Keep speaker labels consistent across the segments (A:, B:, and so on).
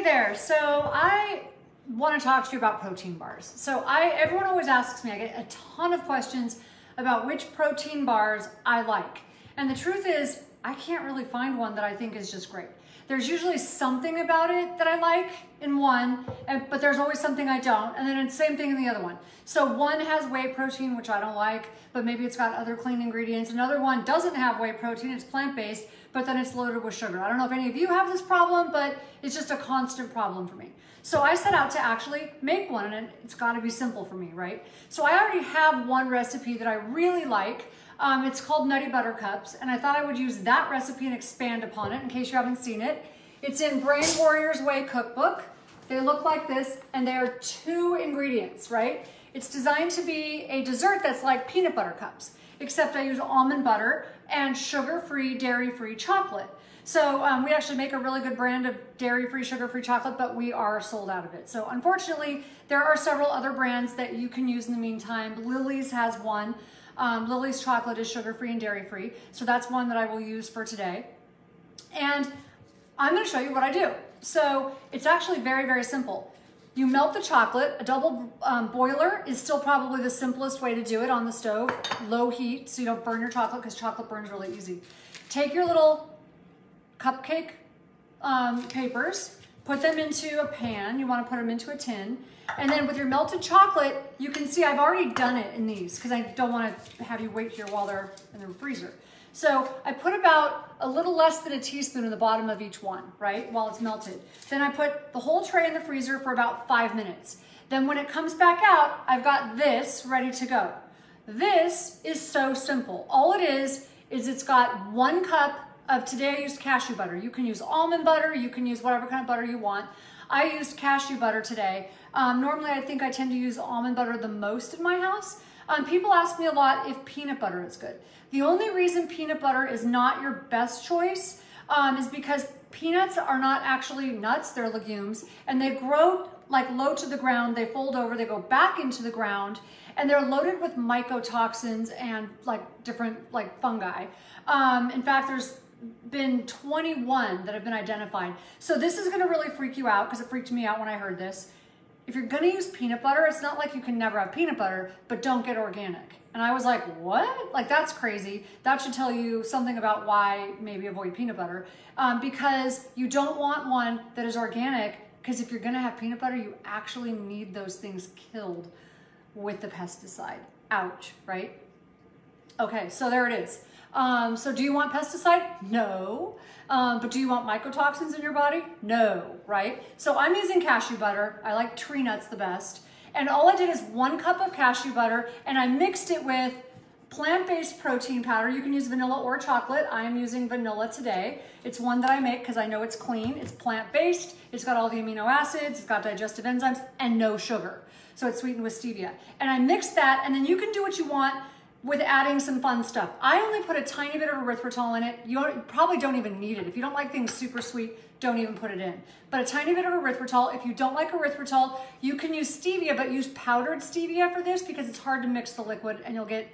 A: there. So I want to talk to you about protein bars. So everyone always asks me, I get a ton of questions about which protein bars I like. And the truth is, I can't really find one that I think is just great. There's usually something about it that I like in one, but there's always something I don't. And then it's the same thing in the other one. So one has whey protein, which I don't like, but maybe it's got other clean ingredients. Another one doesn't have whey protein, it's plant-based, but then it's loaded with sugar. I don't know if any of you have this problem, but it's just a constant problem for me. So I set out to actually make one, and it's gotta be simple for me, right? So I already have one recipe that I really like. It's called Nutty Butter Cups, and I thought I would use that recipe and expand upon it in case you haven't seen it. It's in Brain Warrior's Way cookbook. They look like this, and they are 2 ingredients, right? It's designed to be a dessert that's like peanut butter cups, except I use almond butter and sugar-free, dairy-free chocolate. So we actually make a really good brand of dairy-free, sugar-free chocolate, but we are sold out of it. So unfortunately, there are several other brands that you can use in the meantime. Lily's has one. Lily's chocolate is sugar-free and dairy-free. So that's one that I will use for today. And I'm gonna show you what I do. So it's actually very, very simple. You melt the chocolate. A double boiler is still probably the simplest way to do it on the stove. Low heat, so you don't burn your chocolate, because chocolate burns really easy. Take your little cupcake papers, put them into a pan. You want to put them into a tin. And then with your melted chocolate, you can see I've already done it in these because I don't want to have you wait here while they're in the freezer. So I put about a little less than a teaspoon in the bottom of each one, right, while it's melted. Then I put the whole tray in the freezer for about 5 minutes. Then when it comes back out, I've got this ready to go. This is so simple. All it is it's got 1 cup of, today I used cashew butter. You can use almond butter, you can use whatever kind of butter you want. I used cashew butter today. Normally I think I tend to use almond butter the most in my house. People ask me a lot if peanut butter is good. The only reason peanut butter is not your best choice is because peanuts are not actually nuts, they're legumes, and they grow like low to the ground, they fold over, they go back into the ground, and they're loaded with mycotoxins and like different like fungi. In fact, there's been 21 that have been identified. So this is gonna really freak you out, because it freaked me out when I heard this. If you're gonna use peanut butter, it's not like you can never have peanut butter, but don't get organic. And I was like, what? Like, that's crazy. That should tell you something about why maybe avoid peanut butter, because you don't want one that is organic, because if you're gonna have peanut butter, you actually need those things killed with the pesticide. Ouch, right? Okay, so there it is. So do you want pesticide? No. But do you want mycotoxins in your body? No, right? So I'm using cashew butter. I like tree nuts the best. And all I did is 1 cup of cashew butter, and I mixed it with plant-based protein powder. You can use vanilla or chocolate. I am using vanilla today. It's one that I make because I know it's clean. It's plant-based. It's got all the amino acids. It's got digestive enzymes and no sugar. So it's sweetened with stevia. And I mixed that, and then you can do what you want with adding some fun stuff. I only put a tiny bit of erythritol in it. You probably don't even need it. If you don't like things super sweet, don't even put it in. But a tiny bit of erythritol. If you don't like erythritol, you can use stevia, but use powdered stevia for this because it's hard to mix the liquid and you'll get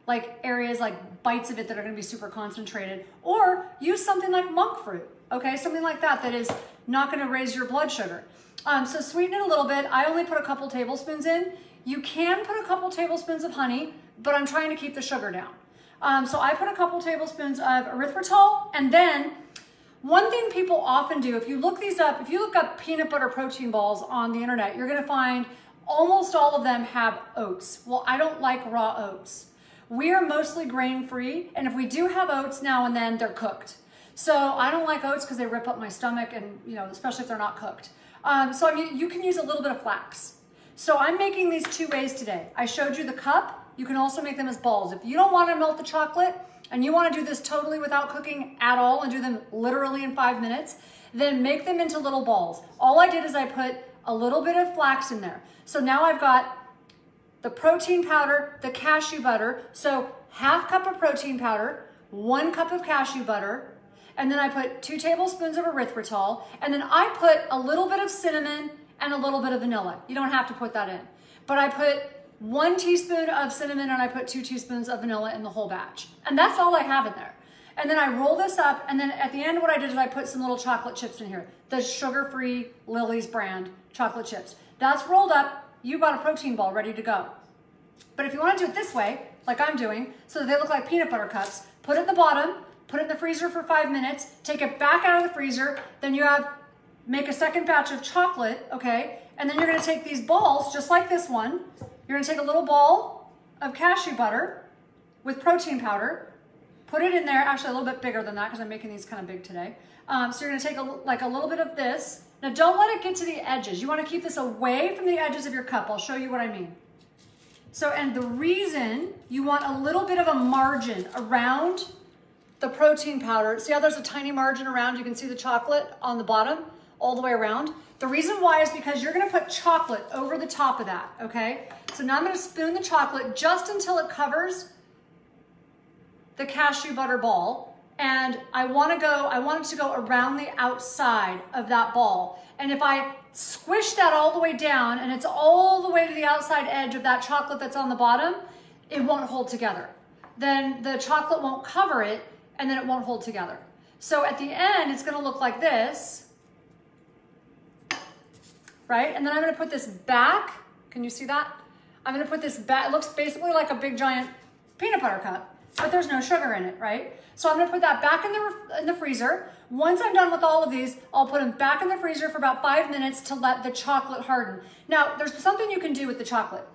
A: like areas like bites of it that are gonna be super concentrated. Or use something like monk fruit, okay? Something like that that is not gonna raise your blood sugar. So sweeten it a little bit. I only put a couple tablespoons in. You can put a couple tablespoons of honey, but I'm trying to keep the sugar down. So I put a couple tablespoons of erythritol, and then one thing people often do, if you look these up, if you look up peanut butter protein balls on the internet, you're gonna find almost all of them have oats. Well, I don't like raw oats. We are mostly grain-free, and if we do have oats now and then, they're cooked. So I don't like oats because they rip up my stomach, and especially if they're not cooked. So I mean, you can use a little bit of flax. So I'm making these 2 ways today. I showed you the cup. You can also make them as balls. If you don't want to melt the chocolate and you want to do this totally without cooking at all and do them literally in 5 minutes, then make them into little balls. All I did is I put a little bit of flax in there. So now I've got the protein powder, the cashew butter. So ½ cup of protein powder, 1 cup of cashew butter, and then I put 2 tablespoons of erythritol, and then I put a little bit of cinnamon and a little bit of vanilla. You don't have to put that in. But I put 1 teaspoon of cinnamon and I put 2 teaspoons of vanilla in the whole batch. And that's all I have in there. And then I roll this up, and then at the end what I did is I put some little chocolate chips in here. The sugar-free Lily's brand chocolate chips. That's rolled up. You got a protein ball ready to go. But if you want to do it this way, like I'm doing, so that they look like peanut butter cups, put it in the bottom, put it in the freezer for 5 minutes, take it back out of the freezer, then you make a second batch of chocolate, okay? And then you're gonna take these balls, just like this one. You're gonna take a little ball of cashew butter with protein powder, put it in there, actually a little bit bigger than that because I'm making these kind of big today. So you're gonna take a little bit of this. Now don't let it get to the edges. You wanna keep this away from the edges of your cup. I'll show you what I mean. So, and the reason you want a little bit of a margin around the protein powder, see how there's a tiny margin around, you can see the chocolate on the bottom, all the way around. The reason why is because you're gonna put chocolate over the top of that, okay? So now I'm gonna spoon the chocolate just until it covers the cashew butter ball. And I want it to go around the outside of that ball. And if I squish that all the way down and it's all the way to the outside edge of that chocolate that's on the bottom, it won't hold together. Then the chocolate won't cover it and then it won't hold together. So at the end, it's gonna look like this, right? And then I'm gonna put this back. Can you see that? I'm gonna put this back. It looks basically like a big giant peanut butter cup, but there's no sugar in it, right? So I'm gonna put that back in the freezer. Once I'm done with all of these, I'll put them back in the freezer for about 5 minutes to let the chocolate harden. Now, there's something you can do with the chocolate.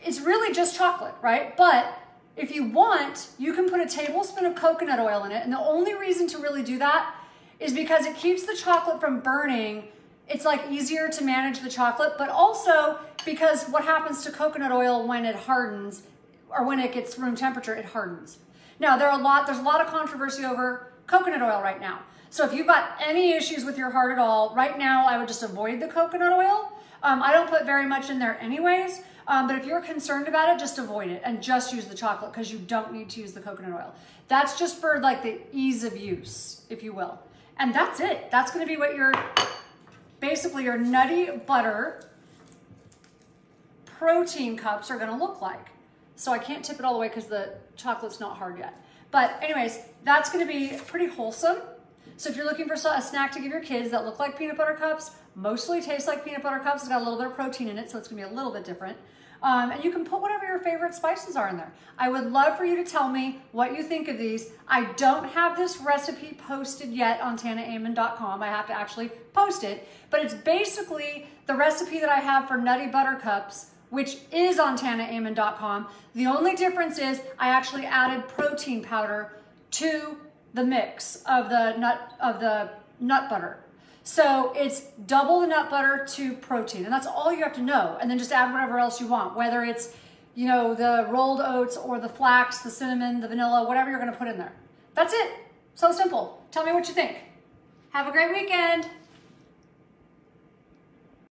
A: It's really just chocolate, right? But if you want, you can put a tablespoon of coconut oil in it. And the only reason to really do that is because it keeps the chocolate from burning. It's like easier to manage the chocolate, but also because what happens to coconut oil when it hardens, or when it gets room temperature, it hardens. Now, there's a lot of controversy over coconut oil right now. So if you've got any issues with your heart at all, right now I would just avoid the coconut oil. I don't put very much in there anyways, but if you're concerned about it, just avoid it and just use the chocolate because you don't need to use the coconut oil. That's just for like the ease of use, if you will. And that's it. That's gonna be what basically your Nutty Butter protein cups are gonna look like. So I can't tip it all the way because the chocolate's not hard yet. But anyways, that's gonna be pretty wholesome. So if you're looking for a snack to give your kids that look like peanut butter cups, mostly taste like peanut butter cups, it's got a little bit of protein in it, so it's gonna be a little bit different. And you can put whatever your favorite spices are in there. I would love for you to tell me what you think of these. I don't have this recipe posted yet on TanaAmen.com. I have to actually post it, but it's basically the recipe that I have for Nutty Butter Cups, which is on TanaAmen.com. The only difference is I actually added protein powder to the mix of the nut butter. So it's double the nut butter to protein, and that's all you have to know. And then just add whatever else you want, whether it's, you know, the rolled oats or the flax, the cinnamon, the vanilla, whatever you're gonna put in there. That's it. So simple. Tell me what you think. Have a great weekend.